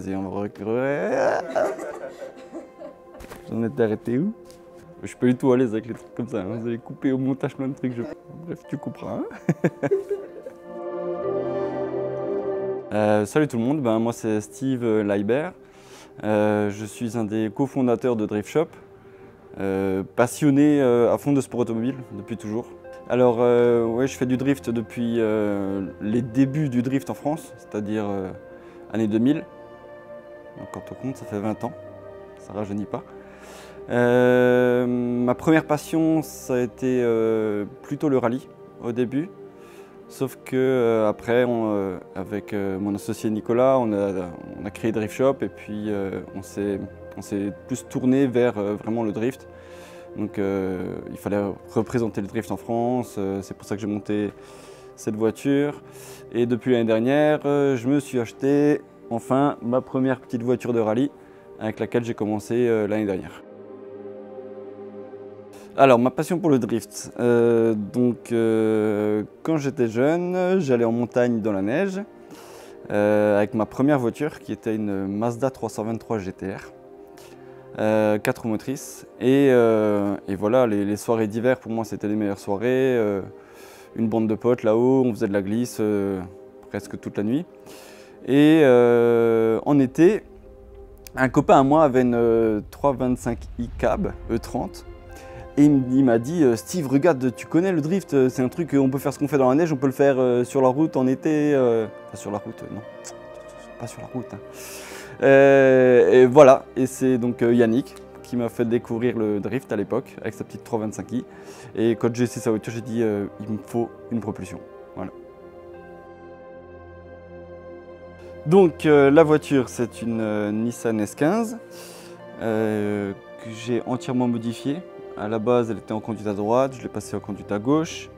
vas-y, on va J'en étais arrêté où? Je suis pas du tout à l'aise avec les trucs comme ça, hein. Vous allez couper au montage plein de trucs, bref, tu couperas. Hein. Salut tout le monde, moi c'est Steve Laibert. Je suis un des cofondateurs de Drift Shop, passionné à fond de sport automobile depuis toujours. Alors ouais, je fais du drift depuis les débuts du drift en France, c'est-à-dire années 2000. Donc, quand on compte, ça fait 20 ans, ça rajeunit pas. Ma première passion, ça a été plutôt le rallye au début. Sauf que après, avec mon associé Nicolas, on a créé Drift Shop et puis on s'est plus tourné vers vraiment le drift. Donc il fallait représenter le drift en France, c'est pour ça que j'ai monté cette voiture. Et depuis l'année dernière, je me suis acheté enfin ma première petite voiture de rallye avec laquelle j'ai commencé l'année dernière. Alors, ma passion pour le drift. Quand j'étais jeune, j'allais en montagne dans la neige avec ma première voiture qui était une Mazda 323 GTR, 4 roues motrices. Et voilà, les soirées d'hiver pour moi c'était les meilleures soirées. Une bande de potes là-haut, on faisait de la glisse presque toute la nuit. Et en été, un copain à moi avait une 325i Cab E30. Et il m'a dit « Steve, regarde, tu connais le drift, c'est un truc, on peut faire ce qu'on fait dans la neige, on peut le faire sur la route en été. » Enfin, sur la route, non, pas sur la route. Hein. Et voilà, et c'est donc Yannick qui m'a fait découvrir le drift à l'époque, avec sa petite 325i. Et quand j'ai essayé sa voiture, j'ai dit il me faut une propulsion. Voilà. Donc la voiture, c'est une Nissan S15 que j'ai entièrement modifiée. À la base, elle était en conduite à droite, je l'ai passée en conduite à gauche.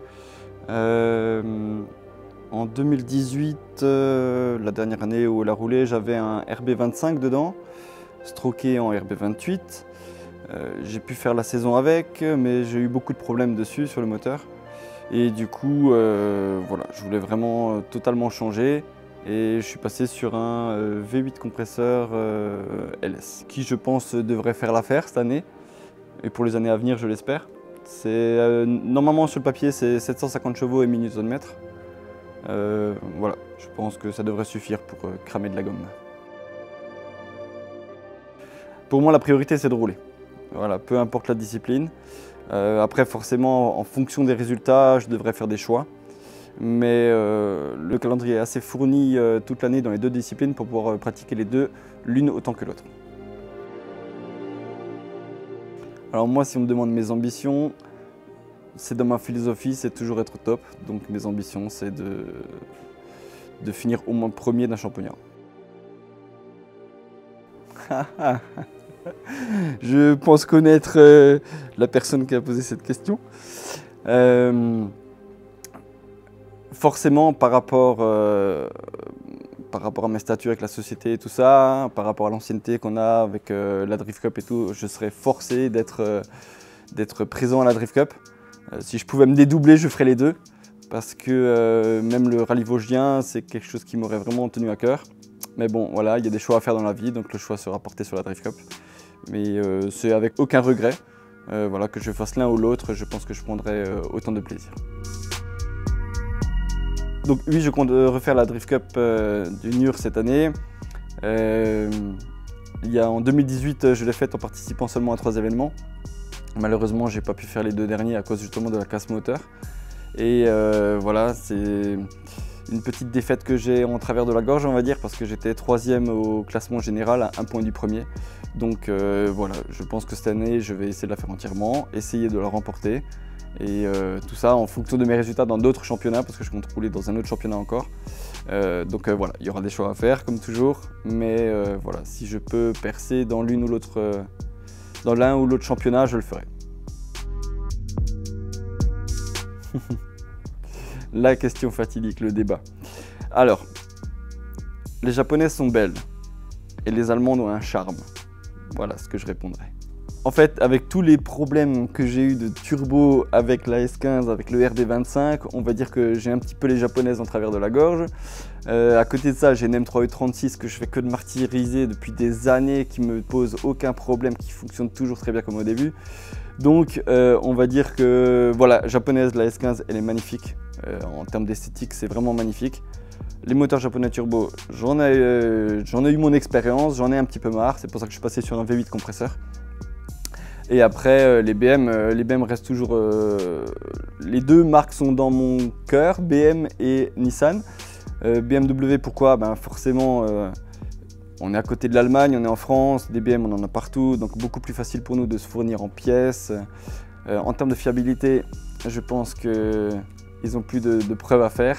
En 2018, la dernière année où elle a roulé, j'avais un RB25 dedans, stroké en RB28. J'ai pu faire la saison avec, mais j'ai eu beaucoup de problèmes dessus sur le moteur. Et du coup, voilà, je voulais vraiment totalement changer. Et je suis passé sur un V8 compresseur LS, qui je pense devrait faire l'affaire cette année. Et pour les années à venir, je l'espère. Normalement, sur le papier, c'est 750 chevaux et 1000 Nm. Voilà, je pense que ça devrait suffire pour cramer de la gomme. Pour moi, la priorité, c'est de rouler. Voilà, peu importe la discipline. Après, forcément, en fonction des résultats, je devrais faire des choix. Mais le calendrier est assez fourni toute l'année dans les deux disciplines pour pouvoir pratiquer les deux, l'une autant que l'autre. Alors moi, si on me demande mes ambitions, c'est dans ma philosophie, c'est toujours être au top. Donc mes ambitions, c'est de finir au moins premier d'un championnat. Je pense connaître la personne qui a posé cette question. Forcément, par rapport à mes statuts avec la société et tout ça, par rapport à l'ancienneté qu'on a avec la Drift Cup et tout, je serais forcé d'être présent à la Drift Cup. Si je pouvais me dédoubler, je ferais les deux, parce que même le rallye vosgien, c'est quelque chose qui m'aurait vraiment tenu à cœur. Mais bon, voilà, il y a des choix à faire dans la vie, donc le choix sera porté sur la Drift Cup. Mais c'est avec aucun regret, voilà, que je fasse l'un ou l'autre, je pense que je prendrai autant de plaisir. Donc oui, je compte refaire la Drift Cup du NUR cette année. En 2018, je l'ai faite en participant seulement à 3 événements. Malheureusement, je n'ai pas pu faire les 2 derniers à cause justement de la casse moteur. Et voilà, c'est une petite défaite que j'ai en travers de la gorge, on va dire, parce que j'étais 3e au classement général à 1 point du premier. Donc voilà, je pense que cette année, je vais essayer de la faire entièrement, essayer de la remporter. Et tout ça en fonction de mes résultats dans d'autres championnats, parce que je compte rouler dans un autre championnat encore. Donc voilà, il y aura des choix à faire comme toujours, mais voilà, si je peux percer dans l'une ou l'autre, dans l'un ou l'autre championnat, je le ferai. La question fatidique, le débat. Alors, les Japonaises sont belles et les Allemandes ont un charme. Voilà ce que je répondrai. En fait, avec tous les problèmes que j'ai eu de turbo avec la S15, avec le RD25, on va dire que j'ai un petit peu les japonaises en travers de la gorge. À côté de ça, j'ai une M3E36 que je fais que de martyriser depuis des années, qui me pose aucun problème, qui fonctionne toujours très bien comme au début. Donc on va dire que voilà, japonaise, la S15, elle est magnifique. En termes d'esthétique, c'est vraiment magnifique. Les moteurs japonais turbo, j'en ai eu mon expérience, j'en ai un petit peu marre, c'est pour ça que je suis passé sur un V8 compresseur. Et après, les BM restent toujours... les deux marques sont dans mon cœur, BM et Nissan. BMW, pourquoi? Ben forcément, on est à côté de l'Allemagne, on est en France, des BM on en a partout, donc beaucoup plus facile pour nous de se fournir en pièces. En termes de fiabilité, je pense qu'ils ont plus de preuves à faire.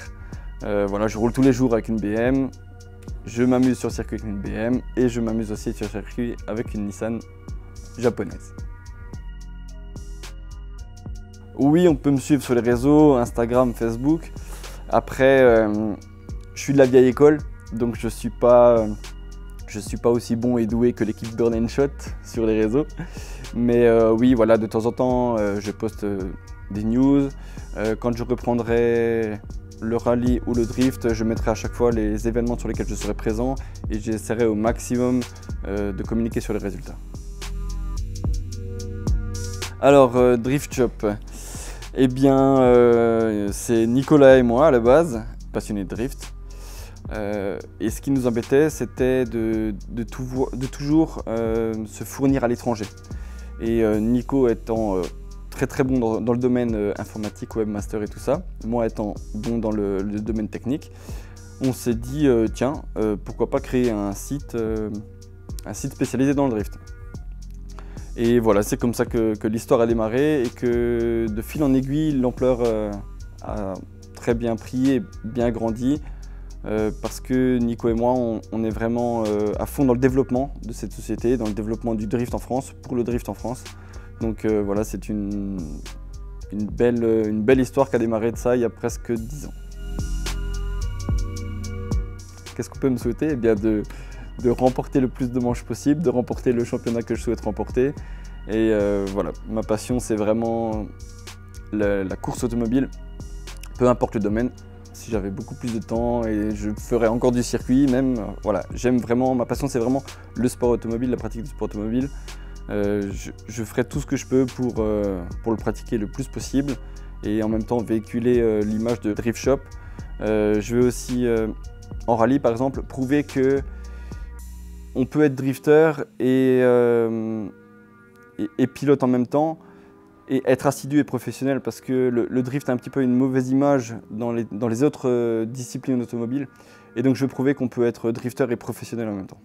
Voilà, je roule tous les jours avec une BM, je m'amuse sur circuit avec une BM et je m'amuse aussi sur circuit avec une Nissan japonaise. Oui, on peut me suivre sur les réseaux, Instagram, Facebook. Après, je suis de la vieille école, donc je suis pas aussi bon et doué que l'équipe Burn & Shot sur les réseaux. Mais oui, voilà, de temps en temps, je poste des news. Quand je reprendrai le rallye ou le drift, je mettrai à chaque fois les événements sur lesquels je serai présent et j'essaierai au maximum de communiquer sur les résultats. Alors, Drift Shop, eh bien, c'est Nicolas et moi à la base, passionnés de drift. Et ce qui nous embêtait, c'était de toujours se fournir à l'étranger. Et Nico étant très bon dans le domaine informatique, webmaster et tout ça, moi étant bon dans le domaine technique, on s'est dit tiens, pourquoi pas créer un site spécialisé dans le drift. Et voilà, c'est comme ça que l'histoire a démarré et que de fil en aiguille, l'ampleur a très bien pris et bien grandi parce que Nico et moi, on est vraiment à fond dans le développement de cette société, dans le développement du drift en France, pour le drift en France. Donc voilà, c'est une belle histoire qui a démarré de ça il y a presque 10 ans. Qu'est-ce qu'on peut me souhaiter? Eh bien de remporter le plus de manches possible, de remporter le championnat que je souhaite remporter. Et voilà, ma passion c'est vraiment la course automobile, peu importe le domaine. Si j'avais beaucoup plus de temps et je ferais encore du circuit même, voilà, j'aime vraiment, ma passion c'est vraiment le sport automobile, la pratique du sport automobile. Je ferai tout ce que je peux pour le pratiquer le plus possible et en même temps véhiculer l'image de Drift Shop. Je veux aussi, en rallye par exemple, prouver que on peut être drifter et pilote en même temps et être assidu et professionnel parce que le drift a un petit peu une mauvaise image dans les autres disciplines automobiles et donc je veux prouver qu'on peut être drifter et professionnel en même temps.